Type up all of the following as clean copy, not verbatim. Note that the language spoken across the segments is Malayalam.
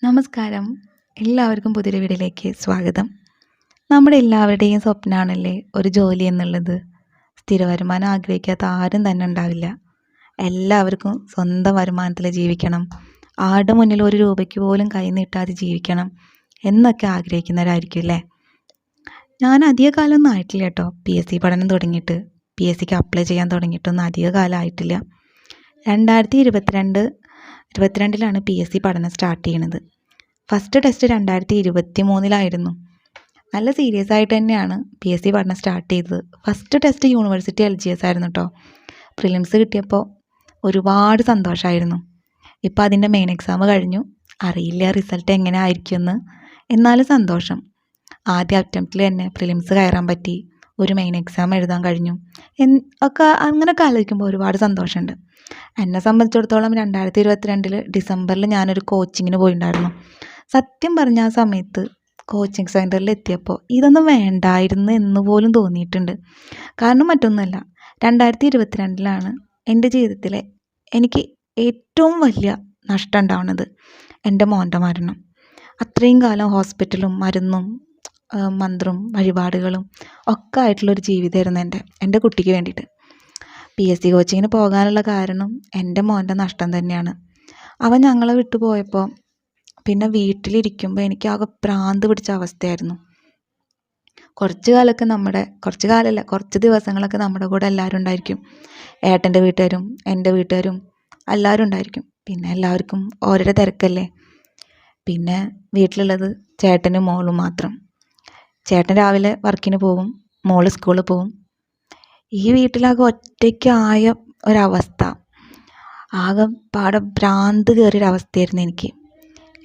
നമസ്കാരം. എല്ലാവർക്കും പുതിയൊരു വീഡിയോയിലേക്ക് സ്വാഗതം. നമ്മുടെ എല്ലാവരുടെയും സ്വപ്നമാണല്ലേ ഒരു ജോലി എന്നുള്ളത്. സ്ഥിര വരുമാനം ആഗ്രഹിക്കാത്ത ആരും തന്നെ ഉണ്ടാവില്ല. എല്ലാവർക്കും സ്വന്തം വരുമാനത്തിൽ ജീവിക്കണം, ആരുടെ മുന്നിൽ ഒരു രൂപയ്ക്ക് പോലും കൈ നീട്ടാതെ ജീവിക്കണം എന്നൊക്കെ ആഗ്രഹിക്കുന്നവരായിരിക്കും അല്ലേ. ഞാൻ അധിക കാലമൊന്നും ആയിട്ടില്ല കേട്ടോ PSC പഠനം തുടങ്ങിയിട്ട്. PSCക്ക് അപ്ലൈ ചെയ്യാൻ തുടങ്ങിയിട്ടൊന്നും അധിക കാലം ആയിട്ടില്ല. 2022-23 PSC പഠനം സ്റ്റാർട്ട് ചെയ്യണത്. ഫസ്റ്റ് ടെസ്റ്റ് 2023 നല്ല സീരിയസ് ആയിട്ട് തന്നെയാണ് PSC പഠനം സ്റ്റാർട്ട് ചെയ്തത്. ഫസ്റ്റ് ടെസ്റ്റ് യൂണിവേഴ്സിറ്റി LGS ആയിരുന്നു കേട്ടോ. പ്രിലിംസ് കിട്ടിയപ്പോൾ ഒരുപാട് സന്തോഷമായിരുന്നു. ഇപ്പോൾ അതിൻ്റെ മെയിൻ എക്സാം കഴിഞ്ഞു. അറിയില്ല റിസൾട്ട് എങ്ങനെ ആയിരിക്കുമെന്ന്, എന്നാലും സന്തോഷം. ആദ്യ അറ്റംപ്റ്റിൽ തന്നെ പ്രിലിംസ് കയറാൻ പറ്റി, ഒരു മെയിൻ എക്സാം എഴുതാൻ കഴിഞ്ഞു ഒക്കെ അങ്ങനെയൊക്കെ ആലോചിക്കുമ്പോൾ ഒരുപാട് സന്തോഷമുണ്ട്. എന്നെ സംബന്ധിച്ചിടത്തോളം 2022 ഡിസംബറിൽ ഞാനൊരു കോച്ചിങ്ങിന് പോയിട്ടുണ്ടായിരുന്നു. സത്യം പറഞ്ഞ ആ സമയത്ത് കോച്ചിങ് സെൻറ്ററിൽ എത്തിയപ്പോൾ ഇതൊന്നും വേണ്ടായിരുന്നു എന്ന് പോലും തോന്നിയിട്ടുണ്ട്. കാരണം മറ്റൊന്നുമല്ല, 2022 എൻ്റെ ജീവിതത്തിലെ എനിക്ക് ഏറ്റവും വലിയ നഷ്ടം ഉണ്ടാവുന്നത് എൻ്റെ മോൻ്റെ മരണം. അത്രയും കാലം ഹോസ്പിറ്റലും മരുന്നും മന്ത്രവും വഴിപാടുകളും ഒക്കെ ആയിട്ടുള്ളൊരു ജീവിതമായിരുന്നു എൻ്റെ കുട്ടിക്ക് വേണ്ടിയിട്ട്. PSC കോച്ചിങ്ങിന് പോകാനുള്ള കാരണം എൻ്റെ മോൻ്റെ നഷ്ടം തന്നെയാണ്. അവൻ ഞങ്ങളെ വിട്ടു പോയപ്പോൾ പിന്നെ വീട്ടിലിരിക്കുമ്പോൾ എനിക്ക് ആകെ ഭ്രാന്ത് പിടിച്ച അവസ്ഥയായിരുന്നു. കുറച്ച് ദിവസങ്ങളൊക്കെ നമ്മുടെ കൂടെ എല്ലാവരും ഉണ്ടായിരിക്കും. ഏട്ടൻ്റെ വീട്ടുകാരും എൻ്റെ വീട്ടുകാരും എല്ലാവരും ഉണ്ടായിരിക്കും. പിന്നെ എല്ലാവർക്കും ഓരോരോ തിരക്കല്ലേ. പിന്നെ വീട്ടിലുള്ളത് ചേട്ടനും മോളും മാത്രം. ചേട്ടൻ രാവിലെ വർക്കിന് പോകും, മോള് സ്കൂളിൽ പോകും. ഈ വീട്ടിലാകെ ഒറ്റയ്ക്കായ ഒരവസ്ഥ, ആകെ പാടെ ഭ്രാന്ത് കയറിയൊരവസ്ഥയായിരുന്നു എനിക്ക്.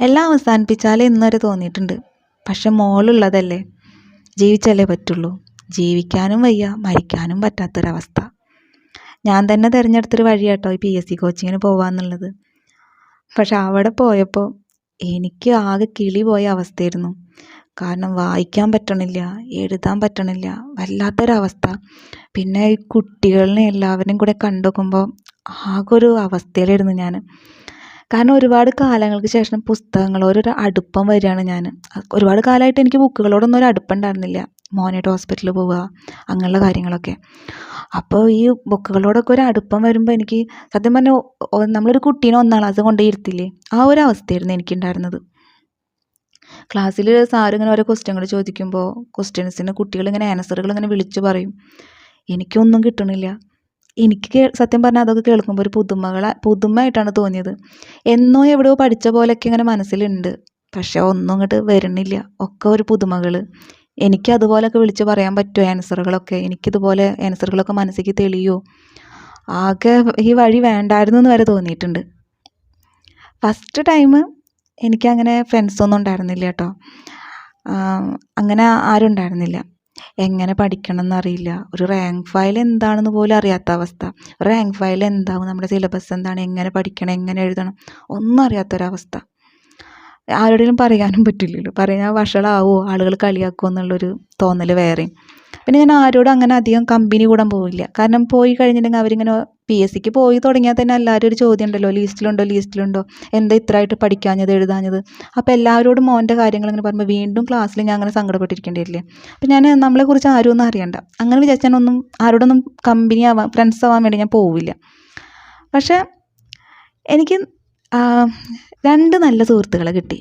എല്ലാം അവസാനിപ്പിച്ചാലേ ഇന്നുവരെ തോന്നിയിട്ടുണ്ട്. പക്ഷെ മോളുള്ളതല്ലേ, ജീവിച്ചല്ലേ പറ്റുള്ളൂ. ജീവിക്കാനും വയ്യ, മരിക്കാനും പറ്റാത്തൊരവസ്ഥ. ഞാൻ തന്നെ തിരഞ്ഞെടുത്തൊരു വഴിയാട്ടോ ഈ PSC കോച്ചിങ്ങിന് പോവാന്നുള്ളത്. പക്ഷെ അവിടെ പോയപ്പോൾ എനിക്ക് ആകെ കിളി പോയ അവസ്ഥയായിരുന്നു. കാരണം വായിക്കാൻ പറ്റണില്ല, എഴുതാൻ പറ്റണില്ല, വല്ലാത്തൊരവസ്ഥ. പിന്നെ ഈ കുട്ടികളെ എല്ലാവരെയും കൂടെ കണ്ടുനോക്കുമ്പോൾ ആകെ ഒരു അവസ്ഥയിലായിരുന്നു ഞാൻ. കാരണം ഒരുപാട് കാലങ്ങൾക്ക് ശേഷം പുസ്തകങ്ങളോടൊരു അടുപ്പം വരികയാണ് ഞാൻ. ഒരുപാട് കാലമായിട്ട് എനിക്ക് ബുക്കുകളോടൊന്നും ഒരു അടുപ്പം ഉണ്ടായിരുന്നില്ല. മോനായിട്ട് ഹോസ്പിറ്റലിൽ പോവുക അങ്ങനെയുള്ള കാര്യങ്ങളൊക്കെ. അപ്പോൾ ഈ ബുക്കുകളോടൊക്കെ ഒരു അടുപ്പം വരുമ്പോൾ എനിക്ക് സത്യം പറഞ്ഞാൽ നമ്മളൊരു കുട്ടീനെ 1ാം ക്ലാസ് കൊണ്ടുപോയി ഇരുത്തില്ലേ, ആ ഒരു അവസ്ഥയായിരുന്നു എനിക്കുണ്ടായിരുന്നത്. ക്ലാസ്സിൽ സാർ ഇങ്ങനെ ഓരോ ക്വസ്റ്റ്യനുകൾ ചോദിക്കുമ്പോൾ ക്വസ്റ്റ്യൻസിന് കുട്ടികളിങ്ങനെ ആൻസറുകൾ ഇങ്ങനെ വിളിച്ചു പറയും. എനിക്കൊന്നും കിട്ടണില്ല. എനിക്ക് സത്യം പറഞ്ഞാൽ അതൊക്കെ കേൾക്കുമ്പോൾ ഒരു പുതുമയായിട്ടാണ് തോന്നിയത്. എന്നോ എവിടെയോ പഠിച്ച പോലെയൊക്കെ ഇങ്ങനെ മനസ്സിലുണ്ട്, പക്ഷെ ഒന്നും ഇങ്ങോട്ട് വരുന്നില്ല. ഒക്കെ ഒരു പുതുമകൾ. എനിക്ക് അതുപോലെയൊക്കെ വിളിച്ച് പറയാൻ പറ്റുമോ ആൻസറുകളൊക്കെ? എനിക്കിതുപോലെ ആൻസറുകളൊക്കെ മനസ്സിലേക്ക് തെളിയുമോ? ആകെ ഈ വഴി വേണ്ടായിരുന്നു എന്ന് വരെ തോന്നിയിട്ടുണ്ട്. ഫസ്റ്റ് ടൈം എനിക്കങ്ങനെ ഫ്രണ്ട്സൊന്നും ഉണ്ടായിരുന്നില്ല കേട്ടോ. അങ്ങനെ ആരും ഉണ്ടായിരുന്നില്ല. എങ്ങനെ പഠിക്കണം എന്നറിയില്ല. ഒരു റാങ്ക് ഫയൽ എന്താണെന്ന് പോലും അറിയാത്ത അവസ്ഥ. റാങ്ക് ഫയൽ എന്താവും, നമ്മുടെ സിലബസ് എന്താണ്, എങ്ങനെ പഠിക്കണം, എങ്ങനെ എഴുതണം, ഒന്നും അറിയാത്തൊരവസ്ഥ. ആരോടെങ്കിലും പറയാനും പറ്റില്ലല്ലോ. പറഞ്ഞാൽ വഷളാവോ, ആളുകൾ കളിയാക്കുമോ എന്നുള്ളൊരു തോന്നൽ വേറെയും. പിന്നെ ഞാൻ ആരോടും അങ്ങനെ അധികം കമ്പനി കൂടാൻ പോവില്ല. കാരണം പോയി കഴിഞ്ഞിട്ടുണ്ടെങ്കിൽ അവരിങ്ങനെ PSCക്ക് പോയി തുടങ്ങിയാൽ തന്നെ എല്ലാവരും ഒരു ചോദ്യം ഉണ്ടല്ലോ, ലിസ്റ്റിലുണ്ടോ, എന്താ ഇത്രയായിട്ട് പഠിക്കാഞ്ഞത് എഴുതാഞ്ഞത്. അപ്പോൾ എല്ലാവരോടും മോൻ്റെ കാര്യങ്ങൾ ഇങ്ങനെ പറയുമ്പോൾ വീണ്ടും ക്ലാസ്സിൽ ഞാൻ അങ്ങനെ സങ്കടപ്പെട്ടിരിക്കേണ്ടി വരില്ലേ. അപ്പോൾ ഞാൻ നമ്മളെക്കുറിച്ച് ആരും ഒന്നും അറിയണ്ട അങ്ങനെ വിചാരിച്ചാൽ ആരോടൊന്നും കമ്പനി ആവാൻ, ഫ്രണ്ട്സ് ആവാൻ വേണ്ടി ഞാൻ പോവില്ല. പക്ഷേ എനിക്ക് 2 നല്ല സുഹൃത്തുക്കളെ കിട്ടി.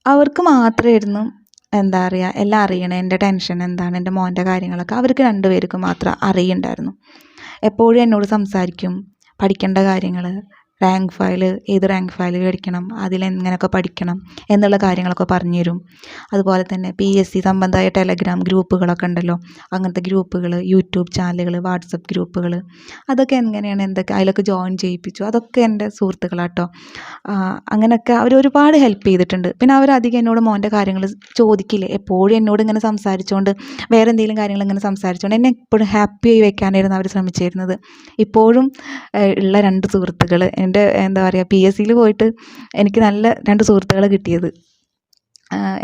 അവർക്ക് മാത്രമായിരുന്നു എന്താ പറയുക എല്ലാം അറിയണേ. എൻ്റെ ടെൻഷൻ എന്താണ്, എൻ്റെ മോൻ്റെ കാര്യങ്ങളൊക്കെ അവർക്ക് 2 പേർക്കും മാത്രം അറിയുണ്ടായിരുന്നു. എപ്പോഴും എന്നോട് സംസാരിക്കും, പഠിക്കേണ്ട കാര്യങ്ങൾ, റാങ്ക് ഫയൽ, ഏത് റാങ്ക് ഫയൽ പഠിക്കണം, അതിലെങ്ങനെയൊക്കെ പഠിക്കണം എന്നുള്ള കാര്യങ്ങളൊക്കെ പറഞ്ഞു തരും. അതുപോലെ തന്നെ PSC സംബന്ധമായ ടെലഗ്രാം ഗ്രൂപ്പുകളൊക്കെ ഉണ്ടല്ലോ, അങ്ങനത്തെ ഗ്രൂപ്പുകൾ, യൂട്യൂബ് ചാനലുകൾ, വാട്സപ്പ് ഗ്രൂപ്പുകൾ, അതൊക്കെ എങ്ങനെയാണ് എന്തൊക്കെ അതിലൊക്കെ ജോയിൻ ചെയ്യിപ്പിച്ചു. അതൊക്കെ എൻ്റെ സുഹൃത്തുക്കളാട്ടോ. അങ്ങനെയൊക്കെ അവർ ഒരുപാട് ഹെൽപ്പ് ചെയ്തിട്ടുണ്ട്. പിന്നെ അവരധികം എന്നോട് മോൻ്റെ കാര്യങ്ങൾ ചോദിക്കില്ലേ, എപ്പോഴും എന്നോട് ഇങ്ങനെ സംസാരിച്ചുകൊണ്ട് വേറെ എന്തെങ്കിലും കാര്യങ്ങൾ ഇങ്ങനെ സംസാരിച്ചുകൊണ്ട് എന്നെ എപ്പോഴും ഹാപ്പി ആയി വെക്കാനായിരുന്നു അവർ ശ്രമിച്ചിരുന്നത്. ഇപ്പോഴും ഉള്ള 2 സുഹൃത്തുക്കൾ എൻ്റെ എന്താ പറയുക PSCയിൽ പോയിട്ട് എനിക്ക് നല്ല 2 സുഹൃത്തുക്കളെ കിട്ടിയത്.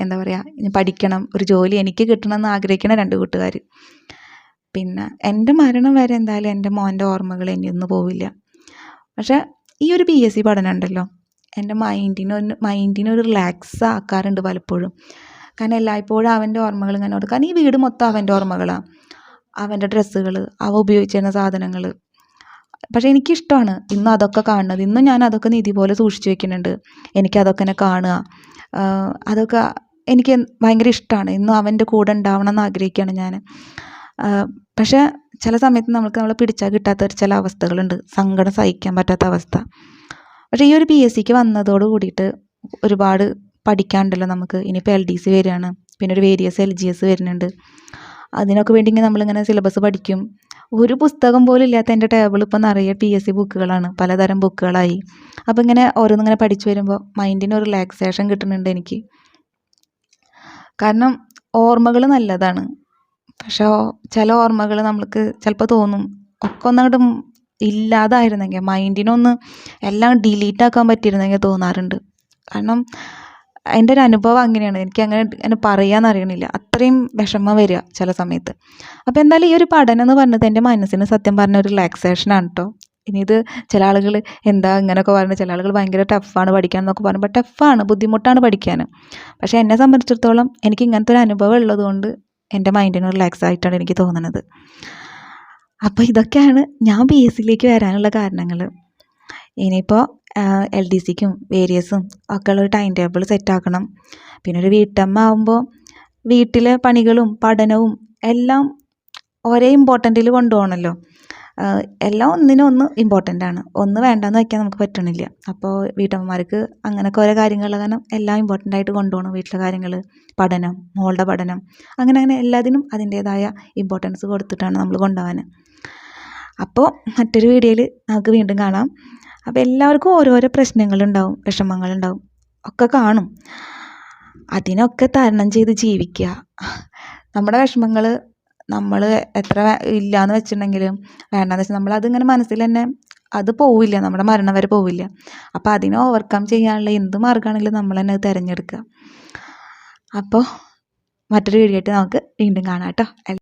എന്താ പറയുക, പഠിക്കണം, ഒരു ജോലി എനിക്ക് കിട്ടണമെന്ന് ആഗ്രഹിക്കുന്ന 2 കൂട്ടുകാർ. പിന്നെ എൻ്റെ മരണം വരെ എന്തായാലും എൻ്റെ മോൻ്റെ ഓർമ്മകൾ ഇനിയൊന്നും പോവില്ല. പക്ഷേ ഈ ഒരു PSC പഠനം ഉണ്ടല്ലോ, എൻ്റെ മൈൻഡിനൊരു റിലാക്സ് ആക്കാറുണ്ട് പലപ്പോഴും. കാരണം എല്ലായ്പ്പോഴും അവൻ്റെ ഓർമ്മകൾ ഇങ്ങനെ ഓർക്കും. കാരണം ഈ വീട് മൊത്തം അവൻ്റെ ഓർമ്മകളാണ്, അവൻ്റെ ഡ്രസ്സുകൾ, അവ ഉപയോഗിച്ചിരുന്ന സാധനങ്ങൾ. പക്ഷേ എനിക്കിഷ്ടമാണ് ഇന്നും അതൊക്കെ കാണുന്നത്. ഇന്നും ഞാൻ അതൊക്കെ നിധി പോലെ സൂക്ഷിച്ച് വെക്കുന്നുണ്ട്. എനിക്കതൊക്കെ ഇങ്ങനെ കാണുക, അതൊക്കെ എനിക്ക് ഭയങ്കര ഇഷ്ടമാണ്. ഇന്നും അവൻ്റെ കൂടെ ഉണ്ടാവണം എന്ന് ആഗ്രഹിക്കുകയാണ് ഞാൻ. പക്ഷേ ചില സമയത്ത് നമ്മളെ പിടിച്ചാൽ കിട്ടാത്ത ചില അവസ്ഥകളുണ്ട്, സങ്കടം സഹിക്കാൻ പറ്റാത്ത അവസ്ഥ. പക്ഷേ ഈ ഒരു PSCക്ക് വന്നതോട് കൂടിയിട്ട് ഒരുപാട് പഠിക്കാനുണ്ടല്ലോ നമുക്ക്. ഇനിയിപ്പോൾ LDC വരികയാണ്, പിന്നെ ഒരു വേരിയസ് LGS വരുന്നുണ്ട്. അതിനൊക്കെ വേണ്ടി ഇങ്ങനെ നമ്മളിങ്ങനെ സിലബസ് പഠിക്കും. ഒരു പുസ്തകം പോലും ഇല്ലാത്ത എൻ്റെ ടേബിൾ ഇപ്പം നിറയെ PSC ബുക്കുകളാണ്, പലതരം ബുക്കുകളായി. അപ്പോൾ ഇങ്ങനെ ഓരോന്നിങ്ങനെ പഠിച്ചു വരുമ്പോൾ മൈൻഡിന് ഒരു റിലാക്സേഷൻ കിട്ടുന്നുണ്ട് എനിക്ക്. കാരണം ഓർമ്മകൾ നല്ലതാണ്, പക്ഷേ ചില ഓർമ്മകൾ നമ്മൾക്ക് ചിലപ്പോൾ തോന്നും ഒക്കെ ഒന്നങ്ങോട്ട് ഇല്ലാതായിരുന്നെങ്കിൽ, മൈൻഡിനൊന്ന് എല്ലാം ഡിലീറ്റ് ആക്കാൻ പറ്റിയിരുന്നെങ്കിൽ തോന്നാറുണ്ട്. കാരണം എൻ്റെ ഒരു അനുഭവം അങ്ങനെയാണ്. എനിക്ക് അങ്ങനെ പറയാമെന്നറിയണില്ല, അത്രയും വിഷമം വരിക ചില സമയത്ത്. അപ്പോൾ എന്തായാലും ഈ ഒരു പഠനം എന്ന് പറഞ്ഞത് എൻ്റെ മനസ്സിന് സത്യം പറഞ്ഞ ഒരു റിലാക്സേഷനാണ് കേട്ടോ. ഇനി ഇത് ചില ആളുകൾ എന്താ ഇങ്ങനെയൊക്കെ പറയുന്നത്, ചില ആളുകൾ ഭയങ്കര ടഫാണ് പഠിക്കാൻ എന്നൊക്കെ പറയുമ്പോൾ ടഫാണ്, ബുദ്ധിമുട്ടാണ് പഠിക്കാൻ. പക്ഷേ എന്നെ സംബന്ധിച്ചിടത്തോളം എനിക്ക് ഇങ്ങനത്തെ ഒരു അനുഭവം ഉള്ളതുകൊണ്ട് എൻ്റെ മൈൻഡിന് റിലാക്സ് ആയിട്ടാണ് എനിക്ക് തോന്നുന്നത്. അപ്പോൾ ഇതൊക്കെയാണ് ഞാൻ PSCയിലേക്ക് വരാനുള്ള കാരണങ്ങൾ. ഇനിയിപ്പോൾ LDCക്കും വേരിയസും ഒക്കെ ഉള്ളൊരു ടൈം ടേബിൾ സെറ്റാക്കണം. പിന്നെ ഒരു വീട്ടമ്മ ആകുമ്പോൾ വീട്ടിലെ പണികളും പഠനവും എല്ലാം ഒരേ ഇമ്പോർട്ടൻറ്റിൽ കൊണ്ടുപോകണമല്ലോ. എല്ലാം ഒന്നിനൊന്ന് ഇമ്പോർട്ടൻ്റ് ആണ്, ഒന്ന് വേണ്ടെന്ന് വയ്ക്കാൻ നമുക്ക് പറ്റണില്ല. അപ്പോൾ വീട്ടമ്മമാർക്ക് അങ്ങനെയൊക്കെ ഓരോ കാര്യങ്ങളുള്ള കാരണം എല്ലാം ഇമ്പോർട്ടൻ്റ് ആയിട്ട് കൊണ്ടുപോകണം. വീട്ടിലെ കാര്യങ്ങൾ, പഠനം, മോളുടെ പഠനം, അങ്ങനെ എല്ലാത്തിനും അതിൻ്റേതായ ഇമ്പോർട്ടൻസ് കൊടുത്തിട്ടാണ് നമ്മൾ കൊണ്ടുപോകാൻ. അപ്പോൾ മറ്റൊരു വീഡിയോയിൽ നമുക്ക് വീണ്ടും കാണാം. അപ്പോൾ എല്ലാവർക്കും ഓരോരോ പ്രശ്നങ്ങളുണ്ടാവും, വിഷമങ്ങളുണ്ടാവും, ഒക്കെ കാണും. അതിനൊക്കെ തരണം ചെയ്ത് ജീവിക്കുക. നമ്മുടെ വിഷമങ്ങൾ നമ്മൾ എത്ര ഇല്ലയെന്ന് വെച്ചിട്ടുണ്ടെങ്കിലും വേണ്ടാന്ന് വെച്ചാൽ നമ്മളതിങ്ങനെ മനസ്സിൽ തന്നെ അത് പോവില്ല, നമ്മുടെ മരണം വരെ പോവില്ല. അപ്പോൾ അതിനെ ഓവർകം ചെയ്യാനുള്ള എന്ത് മാർഗ്ഗമാണെങ്കിലും നമ്മൾ തന്നെ അത് തിരഞ്ഞെടുക്കുക. അപ്പോൾ മറ്റൊരു വീഡിയോ ആയിട്ട് നമുക്ക് വീണ്ടും കാണാം കേട്ടോ.